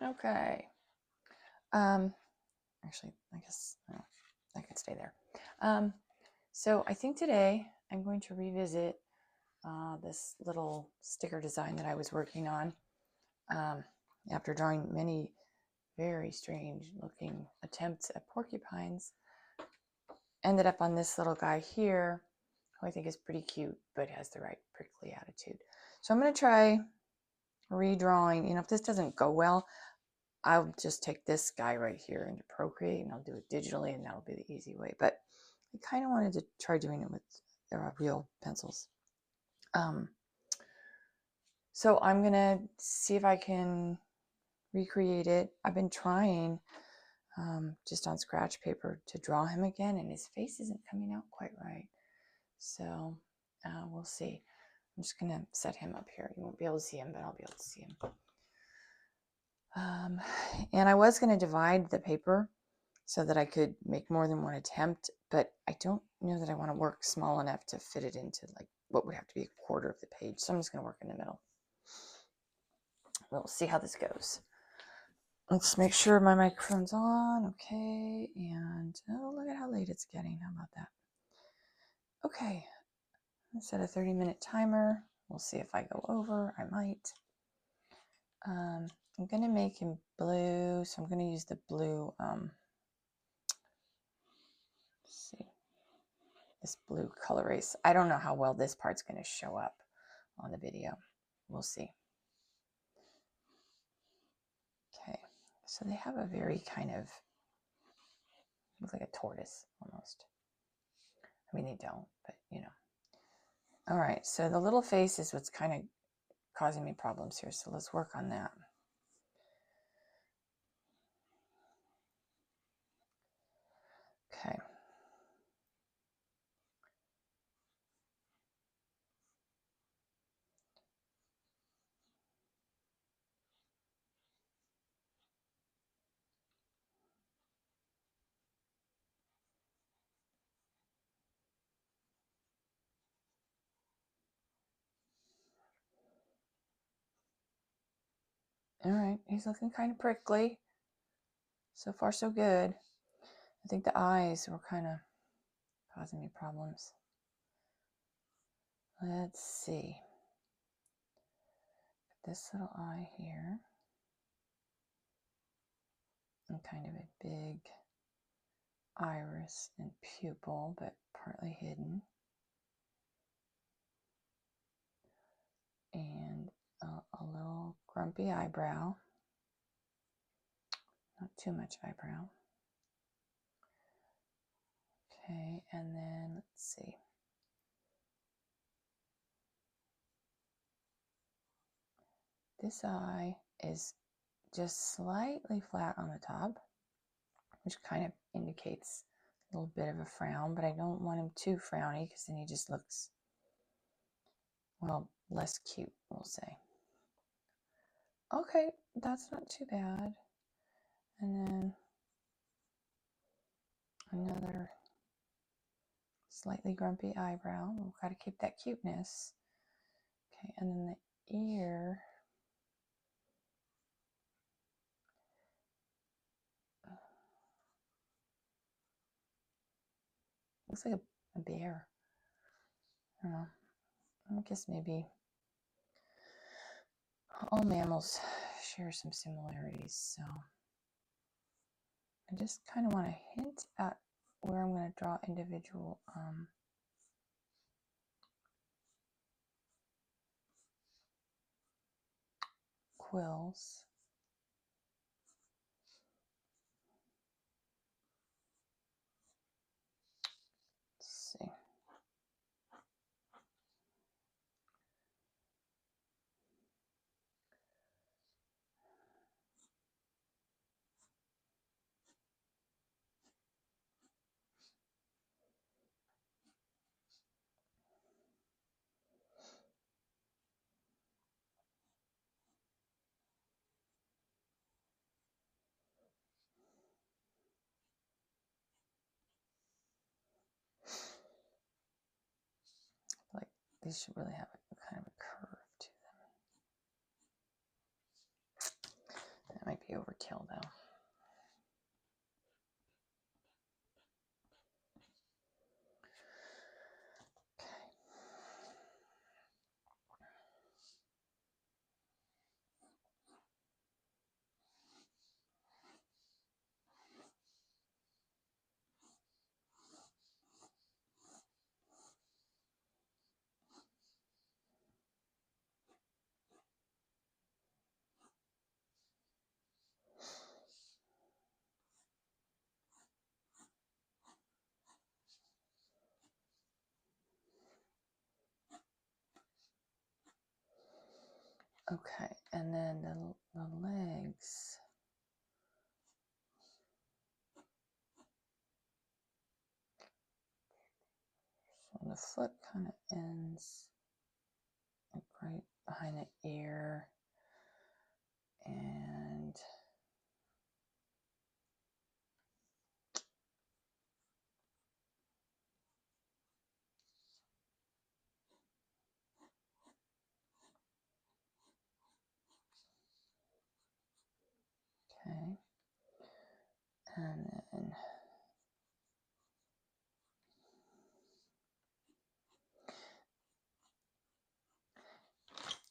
Okay. Actually, I guess I could stay there. So I think today I'm going to revisit this little sticker design that I was working on after drawing many very strange looking attempts at porcupines. Ended up on this little guy here, who I think is pretty cute, but has the right prickly attitude. So I'm going to try redrawing. If this doesn't go well, I'll just take this guy right here into Procreate and I'll do it digitally, and that'll be the easy way. But I kind of wanted to try doing it with real pencils. So I'm going to see if I can recreate it. I've been trying just on scratch paper to draw him again, and his face isn't coming out quite right. So we'll see. I'm just going to set him up here. You won't be able to see him, but I'll be able to see him. And I was going to divide the paper so that I could make more than one attempt, but I don't know that I want to work small enough to fit it into like what would have to be a quarter of the page. So I'm just going to work in the middle. We'll see how this goes. Let's make sure my microphone's on. Okay. And oh, look at how late it's getting. How about that? Okay. I set a 30-minute timer. We'll see if I go over. I might. I'm going to make him blue. So I'm going to use the blue. Let's see. This blue color race. I don't know how well this part's going to show up on the video. We'll see. Okay. So they have a very kind of, looks like a tortoise almost. I mean, they don't, but All right. So the little face is what's kind of causing me problems here. So let's work on that. Okay. All right. He's looking kind of prickly. So far, so good. I think the eyes were kind of causing me problems. Let's see. This little eye here. And kind of a big iris and pupil, but partly hidden. And a little grumpy eyebrow. Not too much eyebrow. Okay, and then let's see. This eye is just slightly flat on the top, which kind of indicates a little bit of a frown, but I don't want him too frowny because then he just looks, well, less cute, we'll say. Okay, that's not too bad. And then another slightly grumpy eyebrow. We've got to keep that cuteness. Okay, and then the ear. Looks like a bear. I don't know. I guess maybe all mammals share some similarities. So I just kind of want to hint at where I'm going to draw individual quills. Let's see. Like these should really have a kind of a curve to them. That might be detail though. Okay, and then the legs. So the foot kind of ends like right behind the ear, and okay, and then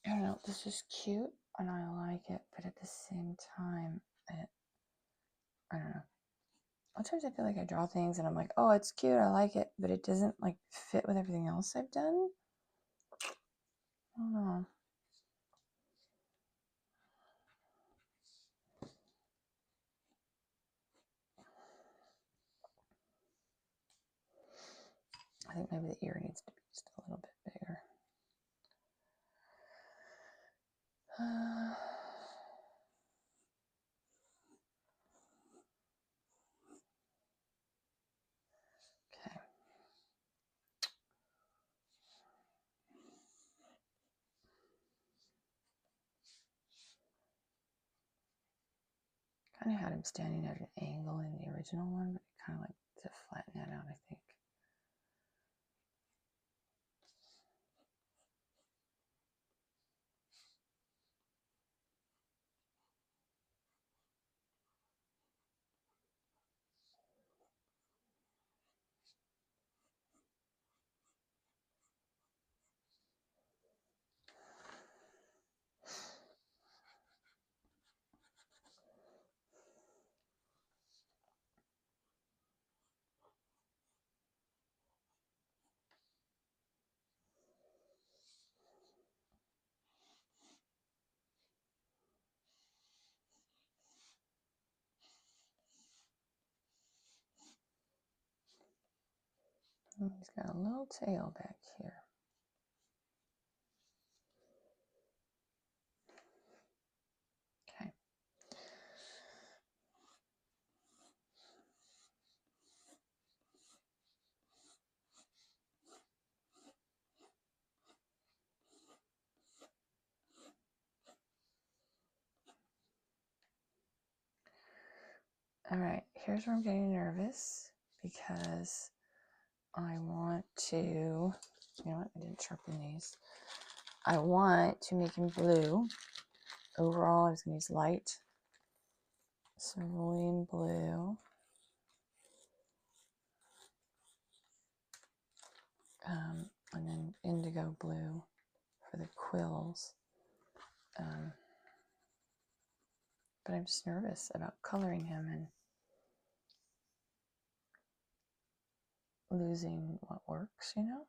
I don't know, this is cute and I like it, but at the same time, I don't know. Sometimes I feel like I draw things and I'm like, oh, it's cute, I like it, but it doesn't like fit with everything else I've done. I don't know. I think maybe the ear needs to be just a little bit bigger. Okay. Kind of had him standing at an angle in the original one, but it kind of like to flatten that out, I think. He's got a little tail back here. Okay. All right, here's where I'm getting nervous because I want to, you know what, I didn't sharpen these. I want to make him blue. Overall, I was going to use light cerulean blue. And then indigo blue for the quills. But I'm just nervous about coloring him and losing what works, you know?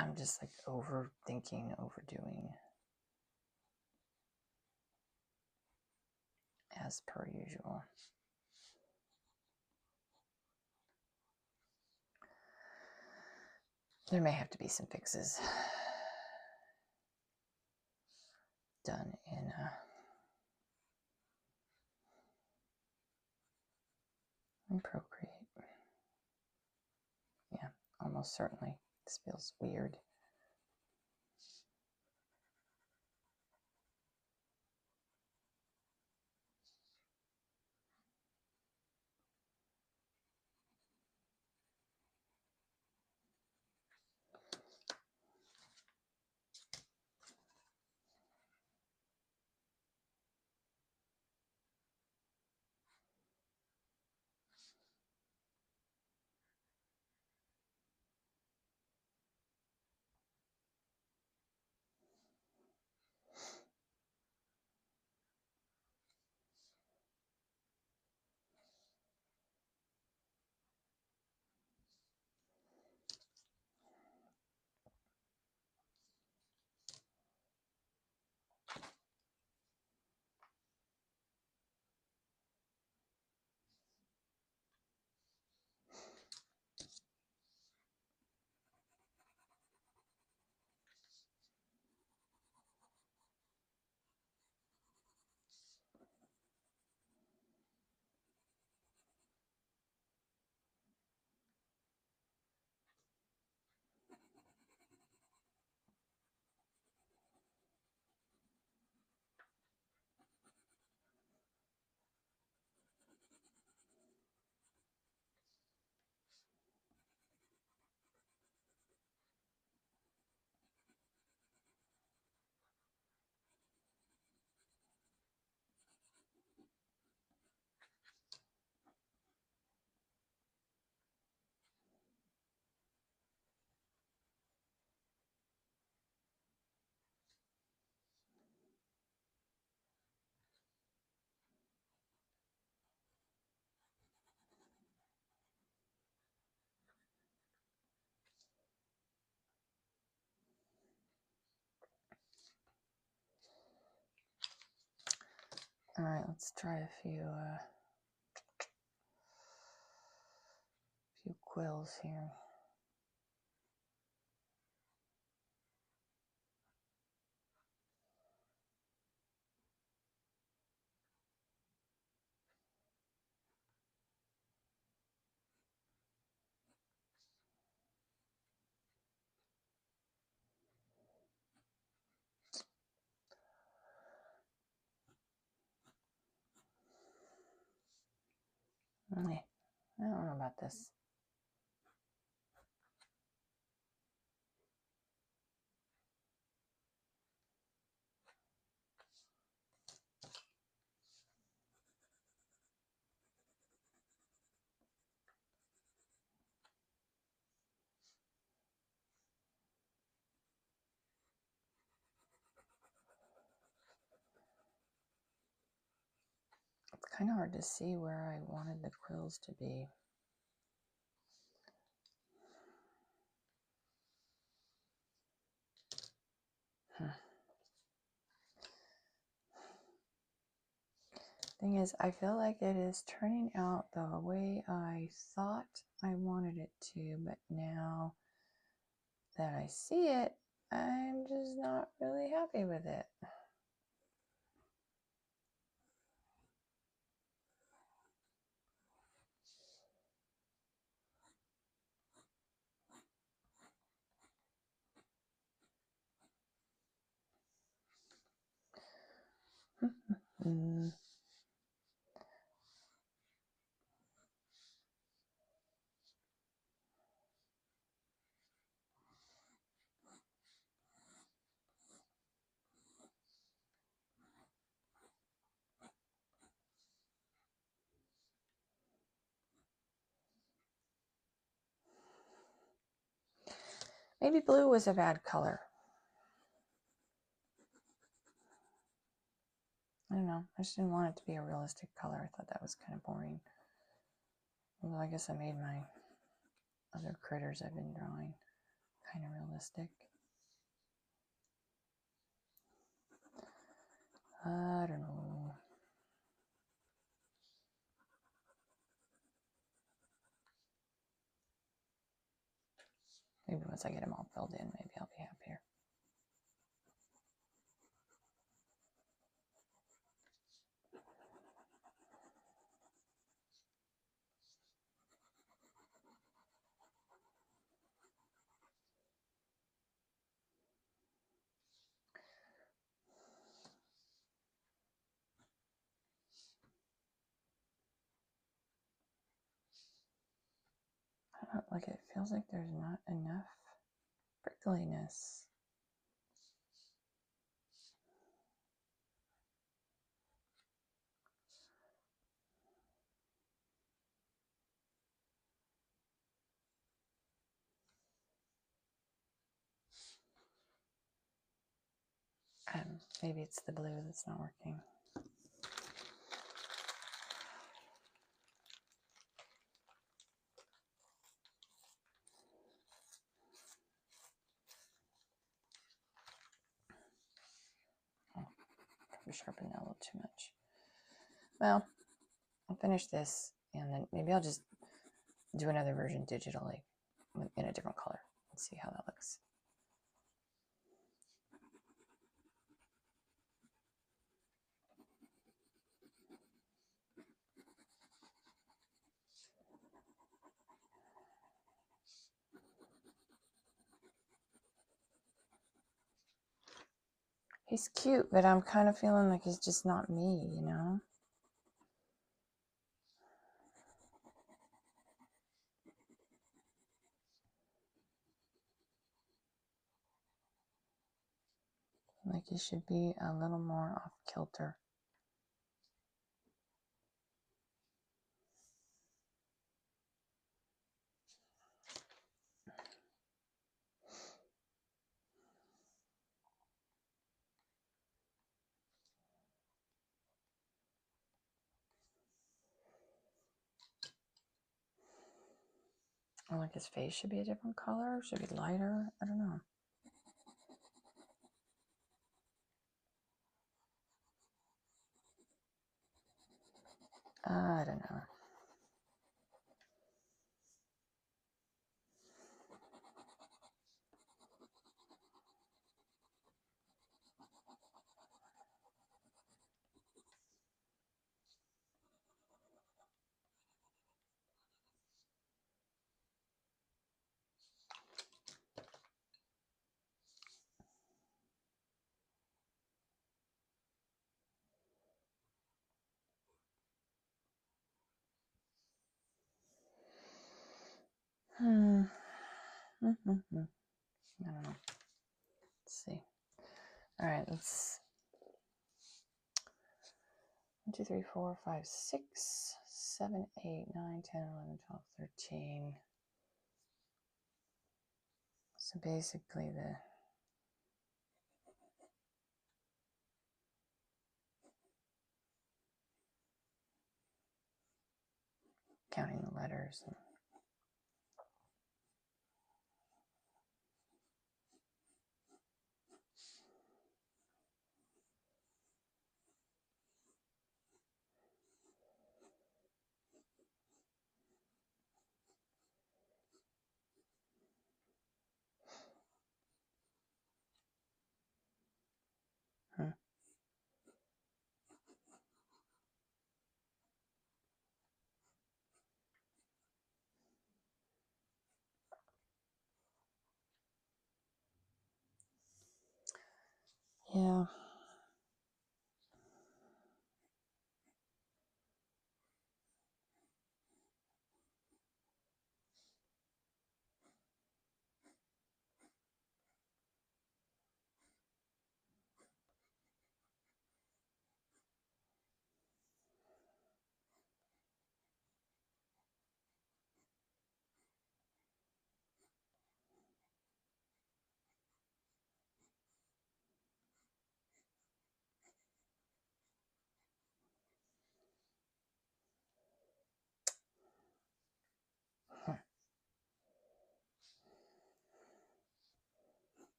I'm just like overthinking, overdoing, as per usual. There may have to be some fixes done in and procreate. Yeah, almost certainly. This feels weird. All right, let's try a few quills here. I don't know about this. It's kind of hard to see where I wanted the quills to be. Thing is, I feel like it is turning out the way I thought I wanted it to, but now that I see it, I'm just not really happy with it. Maybe blue was a bad color. I don't know. I just didn't want it to be a realistic color. I thought that was kind of boring. Well, I guess I made my other critters I've been drawing kind of realistic. I don't know. Maybe once I get them all filled in, maybe I'll be happier. feels like there's not enough prickliness. Maybe it's the blue that's not working. Oh, probably sharpened that a little too much. Well, I'll finish this and then maybe I'll just do another version digitally in a different color and see how that looks. He's cute, but I'm kind of feeling like he's just not me, you know? Like he should be a little more off kilter. Or like his face should be a different color, should be lighter. I don't know. I don't know. I don't know. Let's see. All right, let's 1, 2, 3, 4, 5, 6, 7, 8, 9, 10, 11, 12, 13. So basically the counting the letters. Yeah.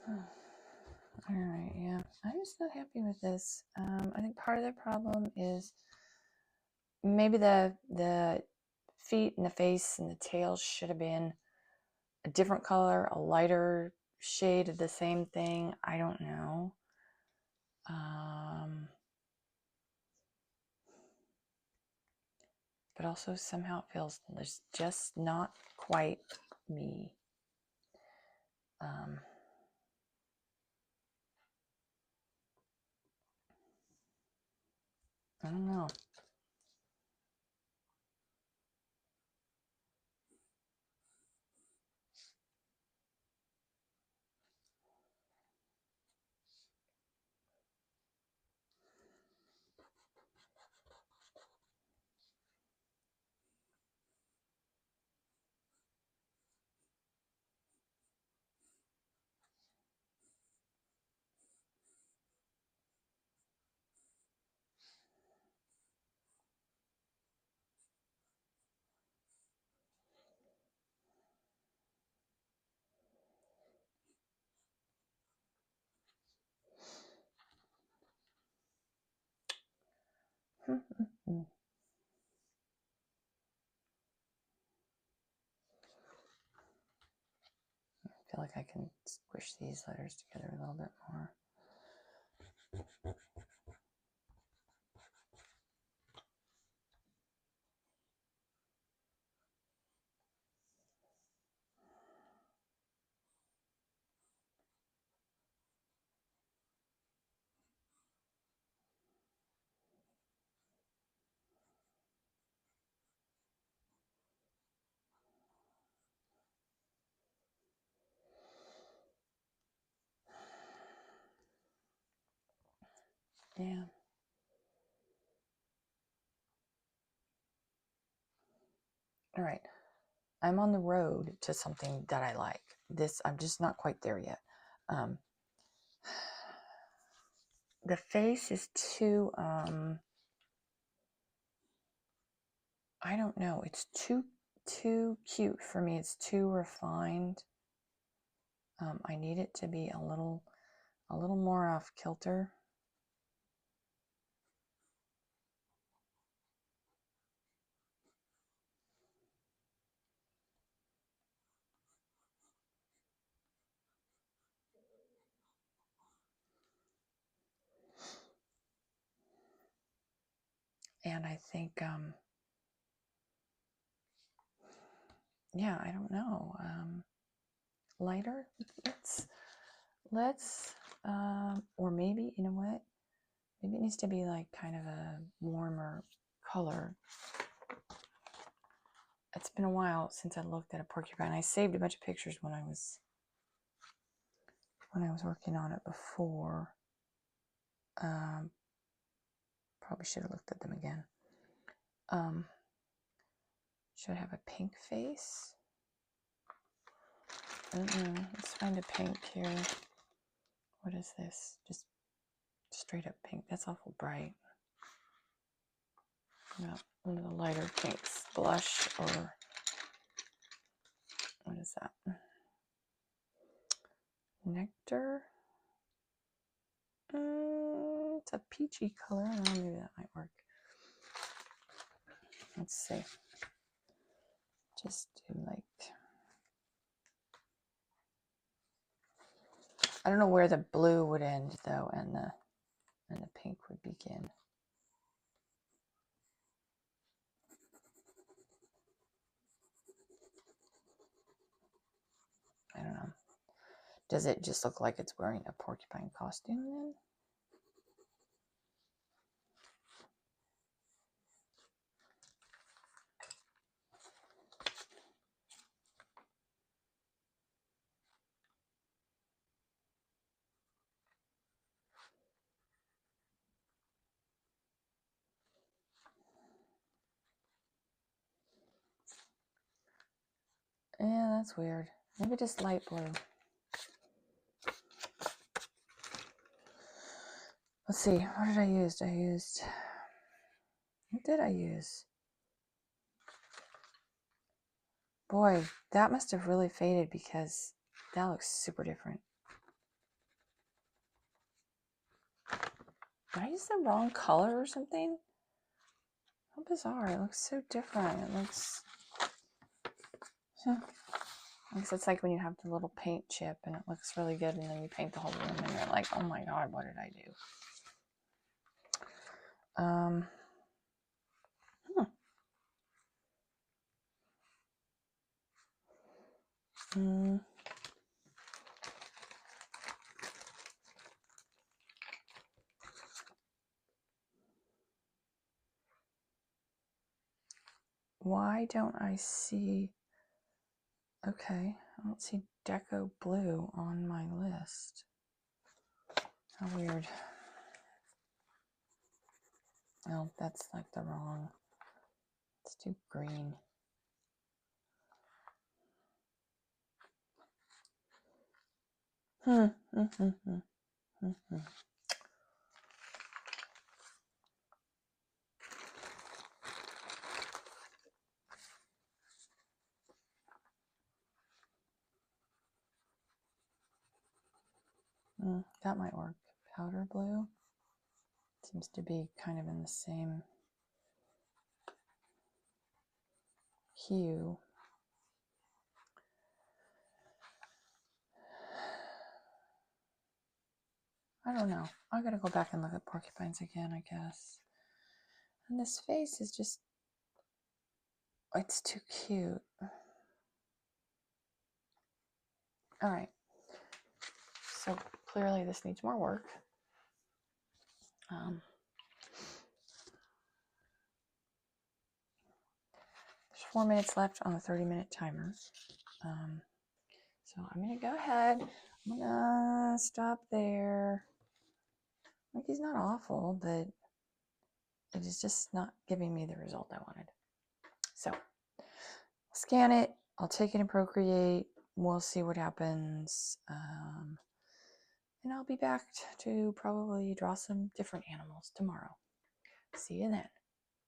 All right, yeah, I'm just not happy with this. I think part of the problem is maybe the feet and the face and the tail should have been a different color, a lighter shade of the same thing. I don't know. But also somehow it feels it's just not quite me. I don't know. I feel like I can squish these letters together a little bit more. Yeah. All right. I'm on the road to something that I like. This, I'm just not quite there yet. The face is too, I don't know. It's too cute for me. It's too refined. I need it to be a little more off kilter. And I think, yeah, I don't know. Lighter. Let's, or maybe, you know what? Maybe it needs to be like kind of a warmer color. It's been a while since I looked at a porcupine. I saved a bunch of pictures when I was working on it before. Probably should have looked at them again. Should I have a pink face? Let's find a pink here. What is this? Just straight up pink. That's awful bright. Yeah, one of the lighter pinks. Blush, or what is that? Nectar. It's a peachy color. I don't know, maybe that might work. Let's see. Just do like, I don't know where the blue would end though, and the pink would begin. I don't know. Does it just look like it's wearing a porcupine costume then? Yeah, that's weird. Maybe just light blue. Let's see. What did I use? What did I use? Boy, that must have really faded because that looks super different. Did I use the wrong color or something? How bizarre. It looks so different. It looks... I guess it's like when you have the little paint chip and it looks really good and then you paint the whole room and you're like, oh my god, what did I do? Why don't I see... Okay, I don't see Deco Blue on my list. How weird. Oh, that's like the wrong... Let's do green. That might work. Powder blue seems to be kind of in the same hue. I don't know. I gotta go back and look at porcupines again, I guess. And this face is just... It's too cute. All right. So clearly this needs more work. There's 4 minutes left on the 30-minute timer. So I'm going to go ahead. I'm going to stop there. Like, he's not awful, but it is just not giving me the result I wanted. So scan it. I'll take it in Procreate. We'll see what happens. And I'll be back to probably draw some different animals tomorrow. See you then.